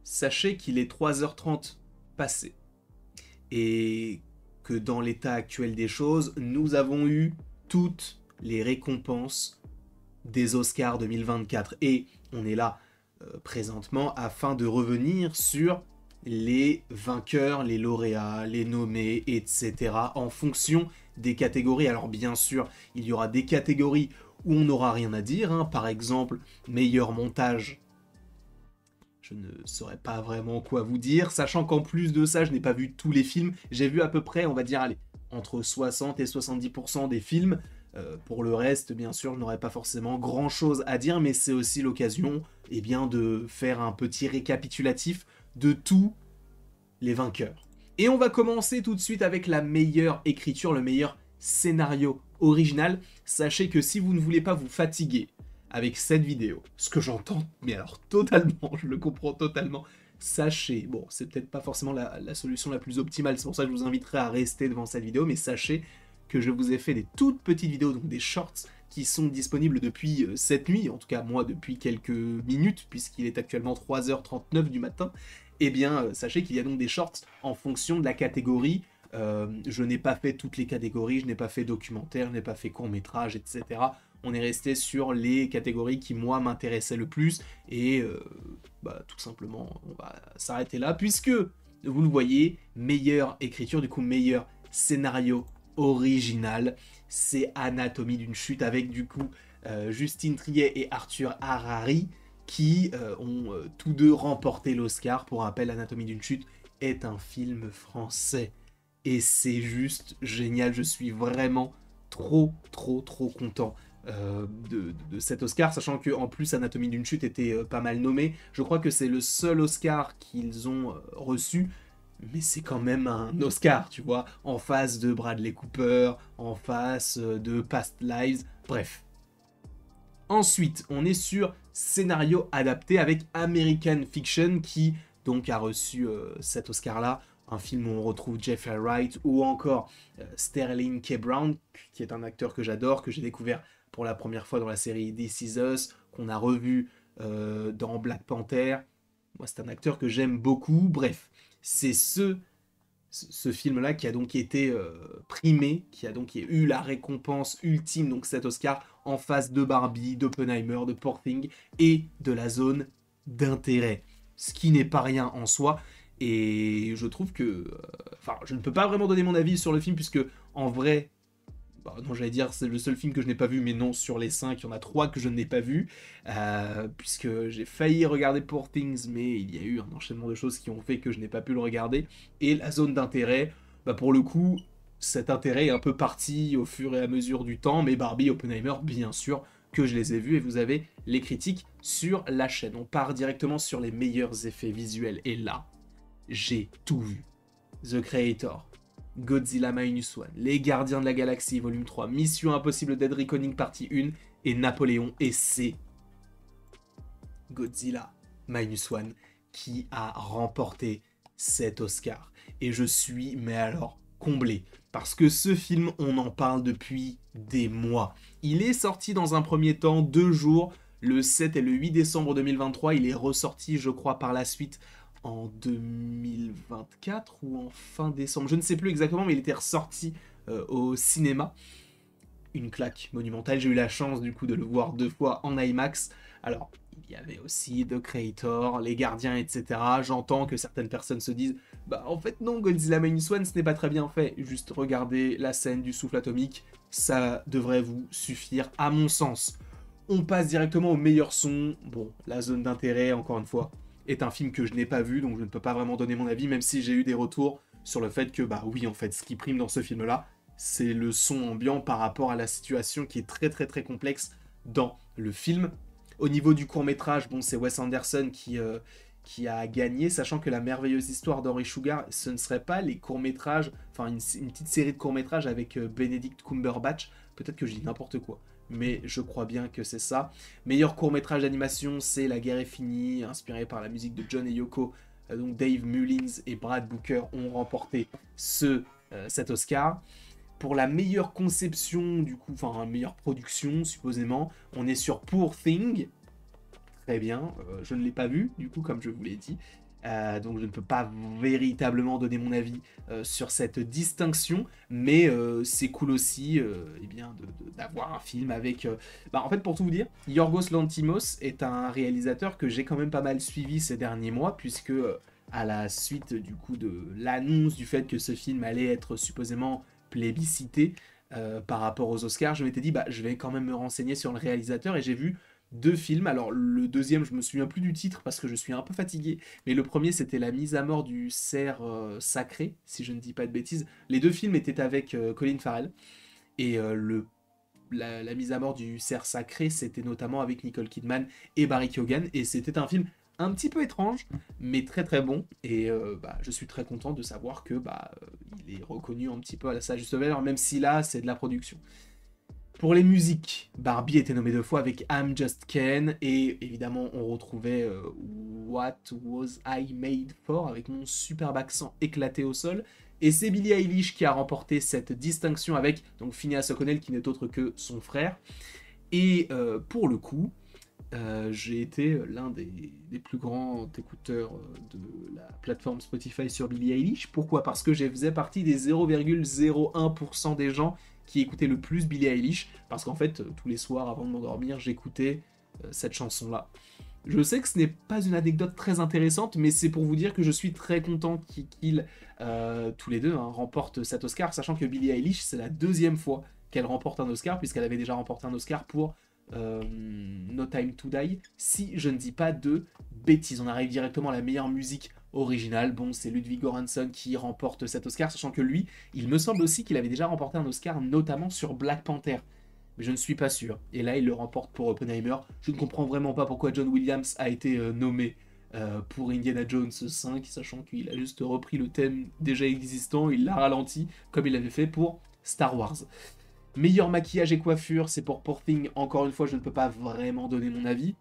sachez qu'il est 3h30 passé. Et que dans l'état actuel des choses, nous avons eu toutes les récompenses des Oscars 2024. Et on est là présentement afin de revenir sur les vainqueurs, les lauréats, les nommés, etc. en fonction des catégories. Alors bien sûr, il y aura des catégories où on n'aura rien à dire, hein. Par exemple, meilleur montage. Je ne saurais pas vraiment quoi vous dire, sachant qu'en plus de ça, je n'ai pas vu tous les films. J'ai vu à peu près, on va dire, allez, entre 60 et 70% des films. Pour le reste, bien sûr, je n'aurais pas forcément grand-chose à dire, mais c'est aussi l'occasion eh bien, de faire un petit récapitulatif de tous les vainqueurs. Et on va commencer tout de suite avec la meilleure écriture, le meilleur scénario original. Sachez que si vous ne voulez pas vous fatiguer avec cette vidéo, ce que j'entends, mais alors totalement, je le comprends totalement, sachez, bon, c'est peut-être pas forcément la solution la plus optimale, c'est pour ça que je vous inviterai à rester devant cette vidéo, mais sachez que je vous ai fait des toutes petites vidéos, donc des shorts, qui sont disponibles depuis cette nuit, en tout cas moi depuis quelques minutes, puisqu'il est actuellement 3h39 du matin. Eh bien, sachez qu'il y a donc des shorts en fonction de la catégorie. Je n'ai pas fait toutes les catégories, je n'ai pas fait documentaire, je n'ai pas fait court-métrage, etc. On est resté sur les catégories qui, moi, m'intéressaient le plus. Et tout simplement, on va s'arrêter là, puisque, vous le voyez, meilleure écriture, du coup, meilleur scénario original, c'est Anatomie d'une chute, avec, du coup, Justine Triet et Arthur Harari, qui ont tous deux remporté l'Oscar. Pour rappel, Anatomie d'une chute est un film français. Et c'est juste génial, je suis vraiment trop content de cet Oscar, sachant qu'en plus Anatomie d'une chute était pas mal nommé. Je crois que c'est le seul Oscar qu'ils ont reçu, mais c'est quand même un Oscar, tu vois, en face de Bradley Cooper, en face de Past Lives, bref. Ensuite, on est sur scénario adapté avec American Fiction, qui donc a reçu cet Oscar-là. Un film où on retrouve Jeffrey Wright ou encore Sterling K. Brown, qui est un acteur que j'adore, que j'ai découvert pour la première fois dans la série This Is Us, qu'on a revu dans Black Panther. Moi, c'est un acteur que j'aime beaucoup. Bref, c'est ce film-là qui a donc été primé, qui a donc eu la récompense ultime, donc cet Oscar, en face de Barbie, d'Oppenheimer, de Poor Things et de la zone d'intérêt. Ce qui n'est pas rien en soi. Et je trouve que... je ne peux pas vraiment donner mon avis sur le film, puisque en vrai... non, j'allais dire c'est le seul film que je n'ai pas vu, mais non, sur les 5, il y en a 3 que je n'ai pas vu, puisque j'ai failli regarder Poor Things, mais il y a eu un enchaînement de choses qui ont fait que je n'ai pas pu le regarder. Et la zone d'intérêt, pour le coup, cet intérêt est un peu parti au fur et à mesure du temps, mais Barbie et Oppenheimer, bien sûr, que je les ai vus, et vous avez les critiques sur la chaîne. On part directement sur les meilleurs effets visuels, et là, j'ai tout vu. The Creator, Godzilla Minus One, Les Gardiens de la Galaxie Volume 3, Mission Impossible Dead Reckoning Partie 1 et Napoléon, et c'est Godzilla Minus One qui a remporté cet Oscar. Et je suis, mais alors, comblé. Parce que ce film, on en parle depuis des mois. Il est sorti dans un premier temps 2 jours, le 7 et le 8 décembre 2023. Il est ressorti, je crois, par la suite en 2024 ou en fin décembre, je ne sais plus exactement, mais il était ressorti au cinéma. Une claque monumentale, j'ai eu la chance du coup de le voir 2 fois en IMAX. Alors, il y avait aussi The Creator, Les Gardiens, etc. J'entends que certaines personnes se disent en fait non, Godzilla Minus One, ce n'est pas très bien fait. Juste regardez la scène du souffle atomique, ça devrait vous suffire à mon sens. On passe directement au meilleur son. Bon, la zone d'intérêt, encore une fois, est un film que je n'ai pas vu, donc je ne peux pas vraiment donner mon avis, même si j'ai eu des retours sur le fait que, oui, en fait, ce qui prime dans ce film-là, c'est le son ambiant par rapport à la situation qui est très complexe dans le film. Au niveau du court-métrage, bon, c'est Wes Anderson qui a gagné, sachant que La merveilleuse histoire d'Henry Sugar, ce ne serait pas les courts-métrages, enfin, une petite série de courts-métrages avec Benedict Cumberbatch, peut-être que je dis n'importe quoi, mais je crois bien que c'est ça. Meilleur court-métrage d'animation, c'est La guerre est finie, inspiré par la musique de John et Yoko. Donc Dave Mullins et Brad Booker ont remporté cet Oscar. Pour la meilleure conception, du coup, enfin, meilleure production, supposément, on est sur Poor Things. Très bien, je ne l'ai pas vu, du coup, comme je vous l'ai dit. Donc je ne peux pas véritablement donner mon avis sur cette distinction, mais c'est cool aussi eh bien, d'avoir un film avec... en fait, pour tout vous dire, Yorgos Lanthimos est un réalisateur que j'ai quand même pas mal suivi ces derniers mois, puisque à la suite du coup de l'annonce du fait que ce film allait être supposément plébiscité par rapport aux Oscars, je m'étais dit je vais quand même me renseigner sur le réalisateur, et j'ai vu deux films. Alors le deuxième, je me souviens plus du titre parce que je suis un peu fatigué, mais le premier c'était La mise à mort du cerf sacré, si je ne dis pas de bêtises. Les deux films étaient avec Colin Farrell, et la mise à mort du cerf sacré, c'était notamment avec Nicole Kidman et Barry Keoghan, et c'était un film un petit peu étrange, mais très très bon, et je suis très content de savoir que il est reconnu un petit peu à sa juste valeur, même si là c'est de la production. Pour les musiques, Barbie était nommée 2 fois avec I'm Just Ken, et évidemment on retrouvait What Was I Made For avec mon superbe accent éclaté au sol, et c'est Billie Eilish qui a remporté cette distinction avec donc Finneas O'Connell, qui n'est autre que son frère. Et pour le coup, j'ai été l'un des plus grands écouteurs de la plateforme Spotify sur Billie Eilish. Pourquoi ? Parce que je faisais partie des 0,01% des gens qui écoutaient le plus Billie Eilish, parce qu'en fait, tous les soirs avant de m'endormir, j'écoutais cette chanson-là. Je sais que ce n'est pas une anecdote très intéressante, mais c'est pour vous dire que je suis très content qu'ils, tous les deux, remportent cet Oscar, sachant que Billie Eilish, c'est la deuxième fois qu'elle remporte un Oscar, puisqu'elle avait déjà remporté un Oscar pour No Time to Die, si je ne dis pas de bêtises. On arrive directement à la meilleure musique originale. Bon, c'est Ludwig Göransson qui remporte cet Oscar, sachant que lui, il me semble aussi qu'il avait déjà remporté un Oscar, notamment sur Black Panther. Mais je ne suis pas sûr. Et là, il le remporte pour Oppenheimer. Je ne comprends vraiment pas pourquoi John Williams a été nommé pour Indiana Jones 5, sachant qu'il a juste repris le thème déjà existant, il l'a ralenti, comme il l'avait fait pour Star Wars. Meilleur maquillage et coiffure, c'est pour Poor Things. Encore une fois, je ne peux pas vraiment donner mon avis.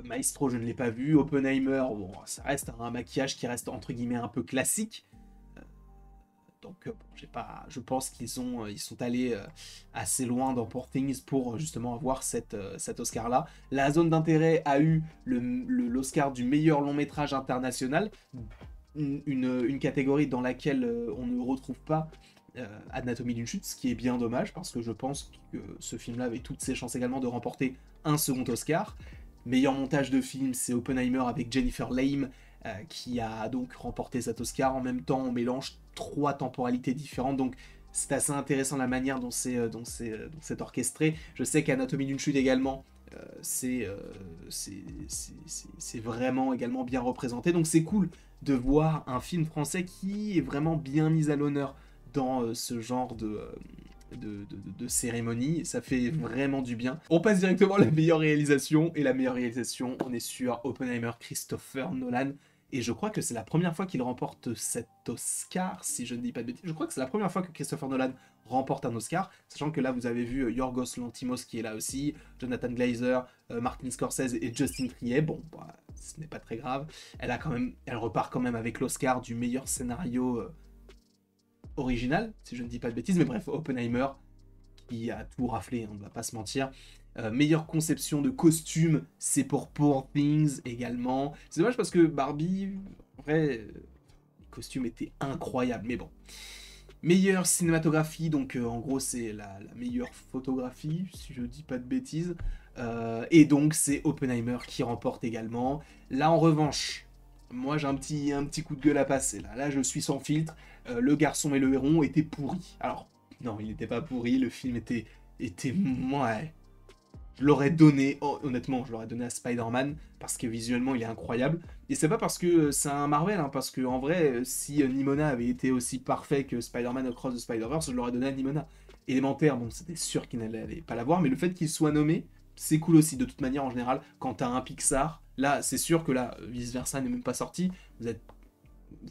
Maestro, je ne l'ai pas vu. Oppenheimer, bon, ça reste un maquillage qui reste entre guillemets un peu classique. Donc, je pense qu'ils sont allés assez loin dans Poor Things pour justement avoir cet Oscar-là. La zone d'intérêt a eu l'Oscar du meilleur long métrage international, une catégorie dans laquelle on ne retrouve pas Anatomie d'une chute, ce qui est bien dommage, parce que je pense que ce film-là avait toutes ses chances également de remporter un second Oscar. Meilleur montage de film, c'est Oppenheimer avec Jennifer Lame, qui a donc remporté cet Oscar. En même temps, on mélange 3 temporalités différentes, donc c'est assez intéressant la manière dont c'est orchestré. Je sais qu'Anatomie d'une chute également, c'est vraiment également bien représenté, donc c'est cool de voir un film français qui est vraiment bien mis à l'honneur dans ce genre de cérémonie. Ça fait vraiment du bien. On passe directement à la meilleure réalisation, et la meilleure réalisation, on est sur Oppenheimer, Christopher Nolan, et je crois que c'est la première fois qu'il remporte cet Oscar, si je ne dis pas de bêtises. Je crois que c'est la première fois que Christopher Nolan remporte un Oscar, sachant que là vous avez vu Yorgos Lanthimos qui est là aussi, Jonathan Glazer, Martin Scorsese et Justin Triet. Bon, ce n'est pas très grave. Elle repart quand même avec l'Oscar du meilleur scénario original, si je ne dis pas de bêtises, mais bref, Oppenheimer, qui a tout raflé, on ne va pas se mentir. Meilleure conception de costume, c'est pour Poor Things également. C'est dommage parce que Barbie, en vrai, les costumes étaient incroyables, mais bon. Meilleure cinématographie, donc en gros c'est la meilleure photographie, si je ne dis pas de bêtises. Et donc c'est Oppenheimer qui remporte également. Là en revanche, moi j'ai un petit coup de gueule à passer. Là je suis sans filtre. Le garçon et le héron étaient pourris. Alors, non, il n'était pas pourri, le film était ouais. Je l'aurais donné, honnêtement, je l'aurais donné à Spider-Man, parce que visuellement, il est incroyable. Et c'est pas parce que c'est un Marvel, parce que en vrai, si Nimona avait été aussi parfait que Spider-Man Across the Spider-Verse, je l'aurais donné à Nimona. Élémentaire, bon, c'était sûr qu'il n'allait pas l'avoir, mais le fait qu'il soit nommé, c'est cool aussi. De toute manière, en général, quand t'as un Pixar, là, c'est sûr que là, Vice Versa n'est même pas sorti, vous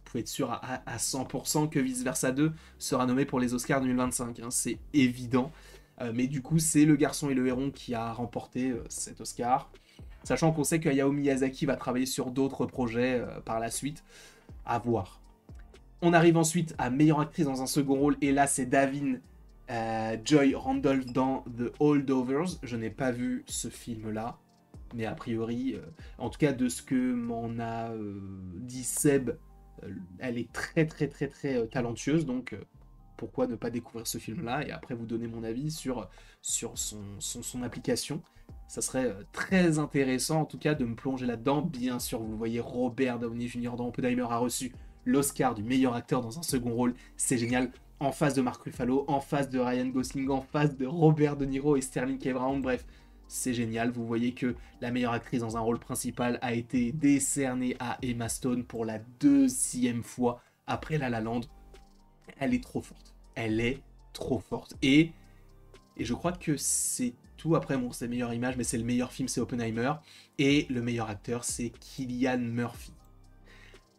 pouvez être sûr à 100% que Vice Versa 2 sera nommé pour les Oscars 2025, c'est évident. Mais du coup, c'est Le Garçon et le Héron qui a remporté cet Oscar. Sachant qu'on sait que Hayao Miyazaki va travailler sur d'autres projets par la suite. À voir. On arrive ensuite à meilleure actrice dans un second rôle, et là c'est Davin Joy Randolph dans The Holdovers. Je n'ai pas vu ce film-là. Mais a priori, en tout cas de ce que m'en a dit Seb, elle est très très très très talentueuse, donc pourquoi ne pas découvrir ce film-là et après vous donner mon avis sur son application. Ça serait très intéressant en tout cas de me plonger là-dedans. Bien sûr, vous le voyez, Robert Downey Jr. dans Oppenheimer a reçu l'Oscar du meilleur acteur dans un second rôle. C'est génial. En face de Mark Ruffalo, en face de Ryan Gosling, en face de Robert De Niro et Sterling K. Brown. Bref, c'est génial. Vous voyez que la meilleure actrice dans un rôle principal a été décernée à Emma Stone pour la 2e fois après La La Land. Elle est trop forte. Elle est trop forte. Et je crois que c'est tout. Après, bon, c'est la meilleure image, mais c'est le meilleur film, c'est Oppenheimer. Et le meilleur acteur, c'est Cillian Murphy.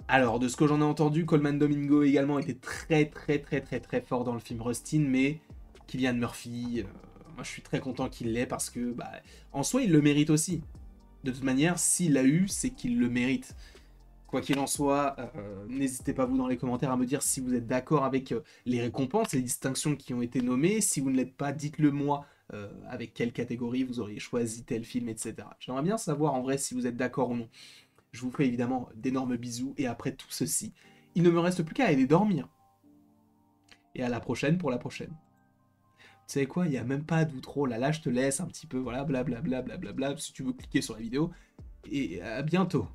Alors, de ce que j'en ai entendu, Colman Domingo également était très très très très très fort dans le film Rustin, mais Cillian Murphy, moi je suis très content qu'il l'ait parce que, bah, en soi, il le mérite aussi. De toute manière, s'il l'a eu, c'est qu'il le mérite. Quoi qu'il en soit, n'hésitez pas vous dans les commentaires à me dire si vous êtes d'accord avec les récompenses, les distinctions qui ont été nommées. Si vous ne l'êtes pas, dites-le moi avec quelle catégorie vous auriez choisi tel film, etc. J'aimerais bien savoir en vrai si vous êtes d'accord ou non. Je vous fais évidemment d'énormes bisous et après tout ceci, il ne me reste plus qu'à aller dormir. Et à la prochaine pour la prochaine. Tu sais quoi, il n'y a même pas d'outro là, je te laisse un petit peu, voilà, blablabla, blablabla, si tu veux cliquer sur la vidéo. Et à bientôt.